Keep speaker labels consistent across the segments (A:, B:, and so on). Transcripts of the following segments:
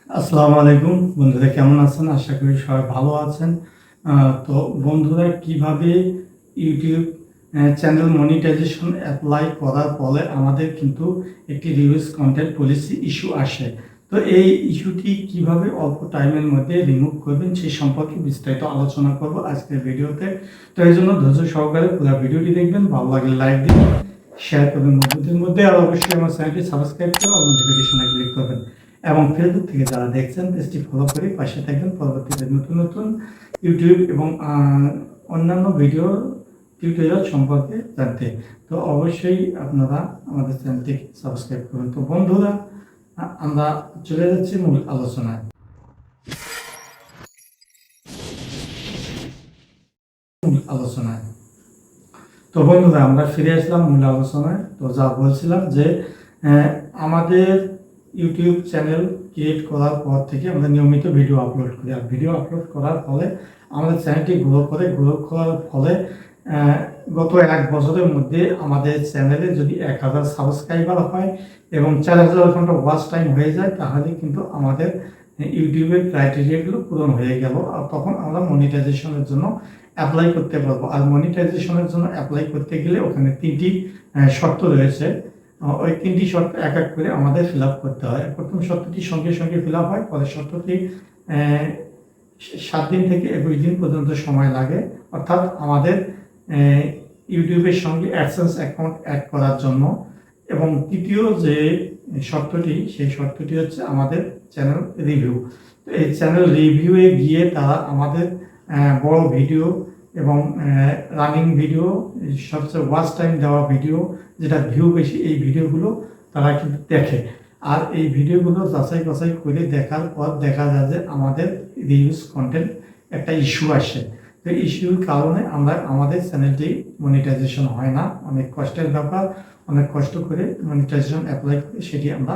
A: আসসালামু আলাইকুম বন্ধুরা, কেমন আছেন? আশা করি সবাই ভালো আছেন। তো বন্ধুরা, কিভাবে ইউটিউব চ্যানেল মনিটাইজেশন অ্যাপ্লাই করার ফলে আমাদের কিন্তু একটি রিভিউজ কন্টেন্ট পলিসি ইস্যু আসে। তো এই ইস্যুটি কিভাবে অল্প টাইমের মধ্যে রিমুভ করবেন সেই সম্পর্কে বিস্তারিত আলোচনা করব আজকের ভিডিওতে। তো এই জন্য ধৈর্য সহকারে পুরো ভিডিওটি দেখবেন, ভালো লাগলে লাইক দিন, শেয়ার করবেন বন্ধুদের মধ্যে, আর অবশ্যই আমার চ্যানেলটি সাবস্ক্রাইব করে অল নোটিফিকেশনে ক্লিক করবেন এবং ফেসবুক থেকে যারা দেখছেন পেজটি ফলো করে পাশে থাকবেন পরবর্তীতে নতুন নতুন ইউটিউব এবং অন্যান্য ভিডিও টিউটোরিয়াল সম্পর্কে জানতে। তো অবশ্যই আপনারা আমাদের চ্যানেলটি সাবস্ক্রাইব করুন। তো বন্ধুরা, আমরা চলে যাচ্ছি মূল আলোচনায়। তো বন্ধুরা, আমরা ফিরে আসলাম মূল আলোচনায়। তো যা বলছিলাম যে আমাদের ইউটিউব চ্যানেল ক্রিয়েট করার পর থেকে আমরা নিয়মিত ভিডিও আপলোড করি, আর ভিডিও আপলোড করার ফলে আমাদের চ্যানেলটি গ্রো করার ফলে গত 1 বছরের মধ্যে আমাদের চ্যানেলে যদি 1000 সাবস্ক্রাইবার হয় এবং 4000 ঘন্টা ওয়াচ টাইম হয়ে যায়, তাহলে কিন্তু আমাদের ইউটিউবের ক্রাইটেরিয়াগুলো পূরণ হয়ে গেল। আর তখন আমরা মনিটাইজেশনের জন্য অ্যাপ্লাই করতে পারবো। আর মনিটাইজেশনের জন্য অ্যাপ্লাই করতে গেলে ওখানে 3টি শর্ত রয়েছে। ওই 3টি শর্ত এক এক করে আমাদের ফিল আপ করতে হয়। প্রথম শর্তটি সঙ্গে সঙ্গে ফিল আপ হয়, পরের শর্তটি 7 দিন থেকে 21 দিন পর্যন্ত সময় লাগে, অর্থাৎ আমাদের ইউটিউবের সঙ্গে অ্যাডসেন্স অ্যাকাউন্ট অ্যাড করার জন্য। এবং তৃতীয় যে শর্তটি, সেই শর্তটি হচ্ছে আমাদের চ্যানেল রিভিউ। তো এই চ্যানেল রিভিউয়ে গিয়ে তারা আমাদের বড় ভিডিও এবং রানিং ভিডিও, সবচেয়ে ওয়াচ টাইম দেওয়া ভিডিও, যেটা ভিউ বেশি, এই ভিডিওগুলো তারা কিন্তু দেখে। আর এই ভিডিওগুলো যাচাই বাছাই করে দেখার পর দেখা যায় যে আমাদের রিভিউজ কন্টেন্ট একটা ইস্যু আসে। তো ইস্যুর কারণে আমাদের চ্যানেলটি মনিটাইজেশন হয় না। অনেক কষ্টের ব্যাপার, অনেক কষ্ট করে মনিটাইজেশন অ্যাপ্লাই করে সেটি আমরা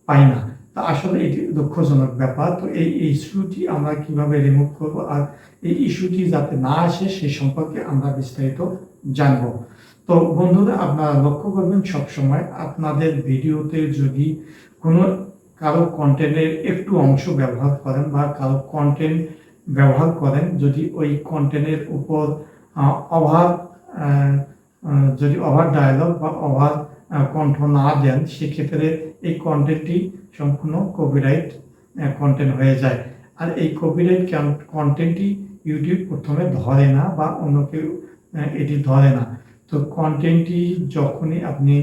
A: পাই না। তা আসলে এটি দুঃখজনক ব্যাপার। তো এই ইস্যুটি আমরা কিভাবে রিমুভ করব, আর এই ইস্যুটি যাতে না আসে সেই সম্পর্কে আমরা বিস্তারিত জানব। তো বন্ধুরা, আপনারা লক্ষ্য করবেন সবসময় আপনাদের ভিডিওতে যদি কোনো কারো কন্টেন্টের একটু অংশ ব্যবহার করেন বা কারো কন্টেন্ট ব্যবহার করেন, যদি ওই কন্টেন্টের উপর ওভার যদি ওভার ডায়ালগ বা ওভার কণ্ঠ না দেন, সেক্ষেত্রে এই কন্টেন্টটি সম্পূর্ণ কপিরাইট কন্টেন্ট হয়ে যায়। আর এই কপিরাইট কন্টেন্টটি ইউটিউব প্রথমে ধরে না বা অন্য কেউ এটি ধরে না। তো কন্টেন্টটি যখনই আপনি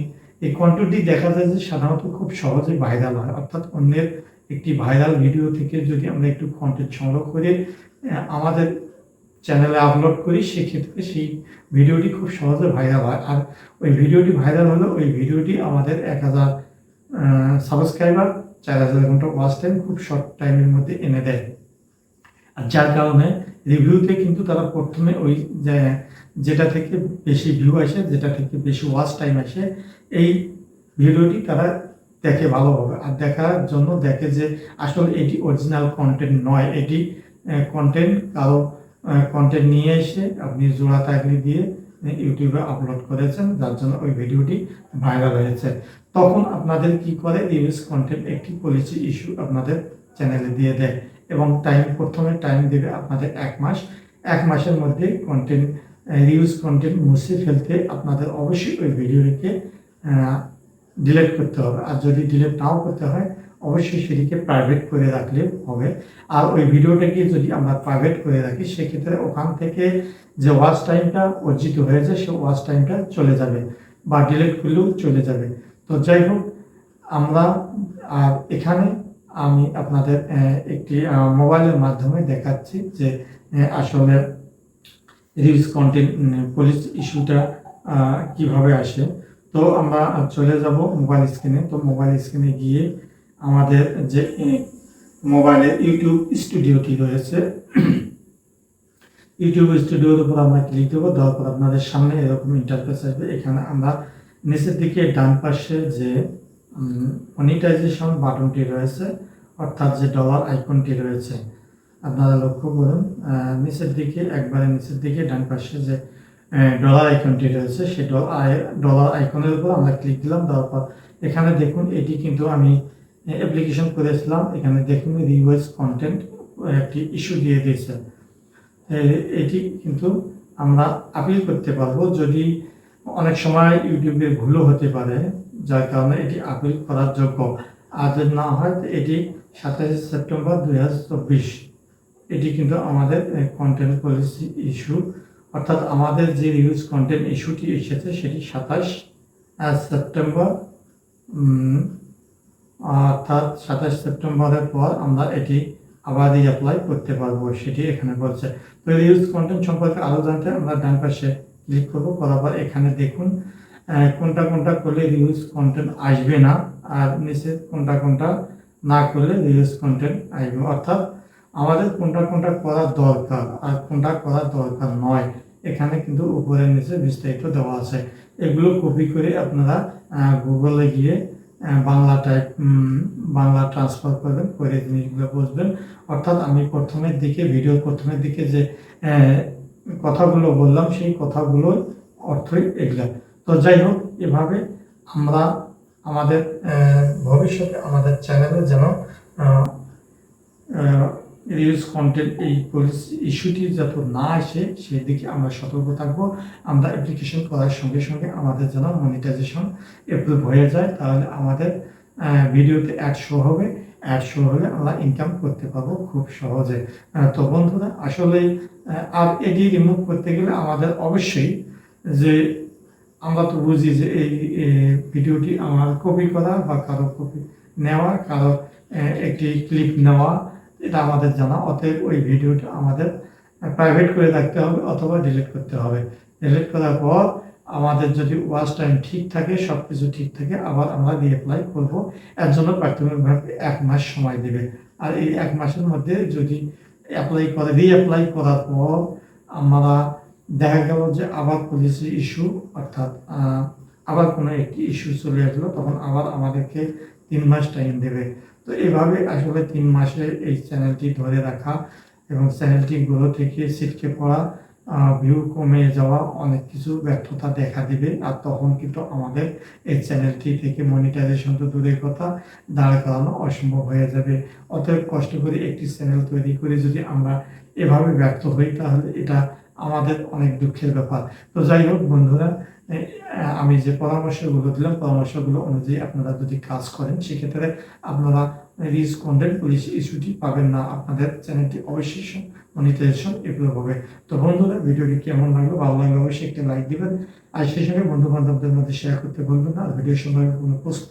A: এই কন্টেন্টটি দেখা যায় যে সাধারণত খুব সহজে ভাইরাল হয়, অর্থাৎ অন্যের একটি ভাইরাল ভিডিও থেকে যদি আমরা একটু কন্টেন্ট সংগ্রহ করে আমাদের চ্যানেলে আপলোড করি, সেক্ষেত্রে সেই ভিডিওটি খুব সহজে ভাইরাল হয়। আর ওই ভিডিওটি ভাইরাল হলে ওই ভিডিওটি আমাদের 1000 সাবস্ক্রাইবার, 4000 ঘন্টা ওয়াচ টাইম খুব শর্ট টাইমের মধ্যে এনে দেয়। আর যার কারণে রিভিউতে কিন্তু তারা প্রথমে ওই যেটা থেকে বেশি ভিউ আসে, যেটা থেকে বেশি ওয়াচ টাইম আসে, এই ভিডিওটি তারা দেখে ভালোভাবে। আর দেখার জন্য দেখে যে আসলে এটি অরিজিনাল কন্টেন্ট নয়, এটি কন্টেন্ট কারো কন্টেন্ট নিয়ে এসে আপনি জোড়া টাইটল দিয়ে ইউটিউবে আপলোড করেছেন, যার জন্য ওই ভিডিওটি ভাইরাল হয়েছে। তখন আপনাদের কি করে, রিভিউজ কন্টেন্ট একটি পলিসি ইস্যু আপনাদের চ্যানেলে দিয়ে দেয় এবং প্রথমে টাইম দেবে আপনাদের 1 মাস। 1 মাসের মধ্যে কন্টেন্ট রিভিউজ কন্টেন্ট মুছে ফেলতে আপনাদের অবশ্যই ওই ভিডিওটিকে ডিলিট করতে হবে। আর যদি ডিলিট নাও করতে হয়, অবশ্যই সেটিকে প্রাইভেট করে রাখলে হবে। আর ওই ভিডিওটাকে যদি আমরা প্রাইভেট করে রাখি, সেক্ষেত্রে ওখান থেকে যে ওয়াচ টাইমটা অর্জিত হয়েছে সে ওয়াচ টাইমটা চলে যাবে বা ডিলিট করলেও চলে যাবে। তো যাই হোক, আমরা এখানে আমি আপনাদের একটি মোবাইলের মাধ্যমে দেখাচ্ছি যে আসলে রিলস কন্টেন্ট পলিস ইস্যুটা কিভাবে আসে। তো আমরা চলে যাব মোবাইল স্ক্রিনে। তো মোবাইল স্ক্রিনে গিয়ে আমাদের যে মোবাইলের ইউটিউব স্টুডিওটি রয়েছে, ইউটিউব স্টুডিওর উপর আমরা ক্লিক দেবো। দেওয়ার পর আপনাদের সামনে এরকম ইন্টারফেস আসবে। এখানে আমরা নিচের দিকে ডান পাশে যে মনিটাইজেশন বাটনটি রয়েছে, অর্থাৎ যে ডলার আইকনটি রয়েছে, আপনারা লক্ষ্য করুন নিচের দিকে, একবারে নিচের দিকে ডান পাশে যে ডলার আইকনটি রয়েছে, সেই ডলার আইকনের উপর আমরা ক্লিক দিলাম। দেওয়ার পর এখানে দেখুন, এটি কিন্তু আমি অ্যাপ্লিকেশন করেছিলাম, এখানে দেখুন রিউজ কন্টেন্ট একটি ইস্যু দিয়ে দিয়েছে। এটি কিন্তু আমরা আপিল করতে পারবো, যদি অনেক সময় ইউটিউবে ভুলও হতে পারে, যার কারণে এটি আপিল করার যোগ্য। আর যদি না হয় এটি 27 সেপ্টেম্বর 2024 এটি কিন্তু আমাদের কন্টেন্ট পলিসি ইস্যু, অর্থাৎ আমাদের যে রিউজ কন্টেন্ট ইস্যুটি এসেছে সেটি 27 সেপ্টেম্বর, অর্থাৎ 27 সেপ্টেম্বরের পর আমরা এটি আবার রিঅ্যাপ্লাই করতে পারবো, সেটি এখানে বলছে। তো রিউজ কন্টেন্ট সম্পর্কে আরও জানতে আমরা ডান পাশে ক্লিক করবো, করার পর এখানে দেখুন কোনটা কোনটা করলে রিউজ কন্টেন্ট আসবে না, আর নিচে কোনটা কোনটা না করলে রিউজ কন্টেন্ট আসবে, অর্থাৎ আমাদের কোনটা কোনটা করা দরকার আর কোনটা করা দরকার নয় এখানে কিন্তু উপরের নিচে বিস্তারিত দেওয়া আছে। এগুলো কপি করে আপনারা গুগলে গিয়ে বাংলা ট্রান্সফার করবেন, করে জিনিসগুলো বুঝবেন। অর্থাৎ আমি ভিডিওর প্রথমের দিকে যে কথাগুলো বললাম সেই কথাগুলোর অর্থই এগুলো। তো যাই হোক, এভাবে আমরা আমাদের ভবিষ্যতে আমাদের চ্যানেলে যেন রিউজ কন্টেন্ট এই পলিসি ইস্যুটি যত না আসে সেদিকে আমরা সতর্ক থাকবো। আমরা অ্যাপ্লিকেশন করার সঙ্গে সঙ্গে আমাদের যেন মনিটাইজেশন অ্যাপ্রুভ হয়ে যায়, তাহলে আমাদের ভিডিওতে অ্যাড শো হবে, অ্যাড শো হলে আমরা ইনকাম করতে পারবো খুব সহজে। তো বন্ধুরা, আসলে আর এটি রিমুভ করতে গেলে আমাদের অবশ্যই, যে আমরা তো বুঝি যে এই ভিডিওটি আমার কপি করা বা কারো কপি নেওয়া, কারো একটি ক্লিপ নেওয়া, এটা আমাদের জানা। অতএব ওই ভিডিওটা আমাদের প্রাইভেট করে রাখতে হবে অথবা ডিলিট করতে হবে। ডিলিট করার পর আমাদের যদি ওয়াচ টাইম ঠিক থাকে, সব কিছু ঠিক থাকে, আবার আমরা রিঅ্যাপ্লাই করব। এর জন্য প্রাথমিকভাবে 1 মাস সময় দেবে। আর এই 1 মাসের মধ্যে যদি রিঅ্যাপ্লাই করার পর আমরা দেখা গেল যে আবার পলিসি ইস্যু, অর্থাৎ আবার কোনো একটি ইস্যু চলে আসলো, তখন আবার আমাদেরকে 3 মাস টাইম দেবে। তো এভাবে আসলে 3 মাসে এই চ্যানেলটি ধরে রাখা এবং চ্যানেলটি গ্রো থেকে ছিটকে পড়া, ভিউ কমে যাওয়া, অনেক কিছু ব্যর্থতা দেখা দিবে। আর তখন কিন্তু আমাদের এই চ্যানেলটি থেকে মনিটাইজেশন তো দূরের কথা, দাঁড় করানো অসম্ভব হয়ে যাবে। অতএব কষ্ট করে একটি চ্যানেল তৈরি করে যদি আমরা এভাবে ব্যর্থ হই, তাহলে এটা আমাদের অনেক দুঃখের ব্যাপার। তো যাই হোক বন্ধুরা, আমি যে পরামর্শগুলো দিলাম, পরামর্শগুলো অনুযায়ী আপনারা যদি কাজ করেন, সেক্ষেত্রে আপনারা রিউজ কন্টেন্ট পলিসি ইস্যুটি পাবেন না, আপনাদের চ্যানেলটি অবশ্যই মনিটাইজেশন এগুলো হবে। তো বন্ধুরা, ভিডিওটি কেমন লাগলো, ভালো লাগলে অবশ্যই একটি লাইক দিবেন, আর সেই সঙ্গে বন্ধু বান্ধবদের মধ্যে শেয়ার করতে ভুলবেন না। আর ভিডিও সম্পর্কে কোনো প্রশ্ন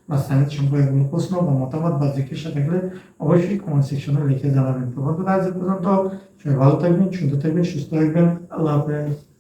A: বা চ্যানেল সম্পর্কে কোনো প্রশ্ন বা মতামত বা জিজ্ঞাসা থাকলে অবশ্যই কমেন্ট সেকশনে লিখে জানাবেন। তো বন্ধুরা, আজ পর্যন্ত সবাই ভালো থাকবেন, সুন্দর থাকবেন, সুস্থ থাকবেন। আল্লাহ হাফেজ।